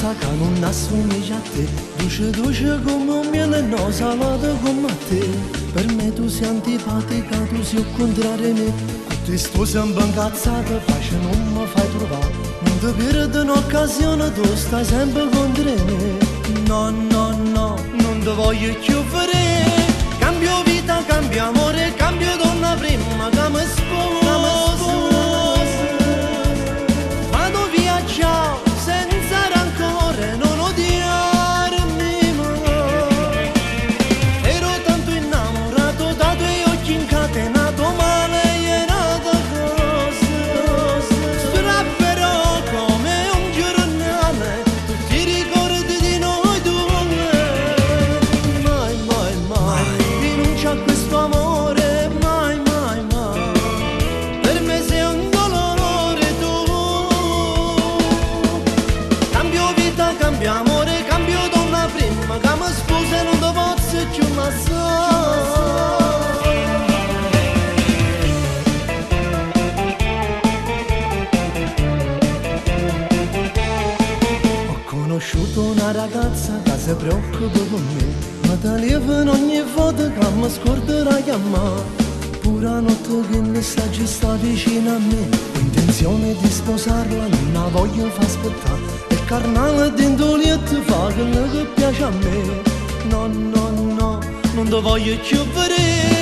ragazza che non assomiglia a te, dolce dolce come un miele, no salata come a te. Per me tu sei antipatica, tu sei il contrario a me. Con te sto sempre incazzata, faccio non mi fai trovare. Non ti perdo un'occasione, tu stai sempre contro me. No, no, no, non ti voglio più vedere. Cambio vita, cambio amore, cambio donna prima che mi sposo. Vado via, ciao, senza rancore, non odiarmi mai. Ero tanto innamorato da tuoi occhi incatenato, ma lei era da cosa. Strapperò come un giornale tutti i ricordi di noi due. Mai, mai, mai, rinuncia a questo amore, mai, mai, mai. Per me sei un dolore tu. Cambio vita, cambio amore, cambio donna prima che mi sposa e non ti posso più ammazzare. Ho conosciuto una ragazza che si preoccupa con me, ma telefona ogni volta che mi scorderai a me. Pure la notte che mi sta giù sta vicino a me, ho intenzione di sposarla, non la voglio far aspettare. Il carnale dentro lietto fa quello che piace a me. No, no, no, non ti voglio più vedere.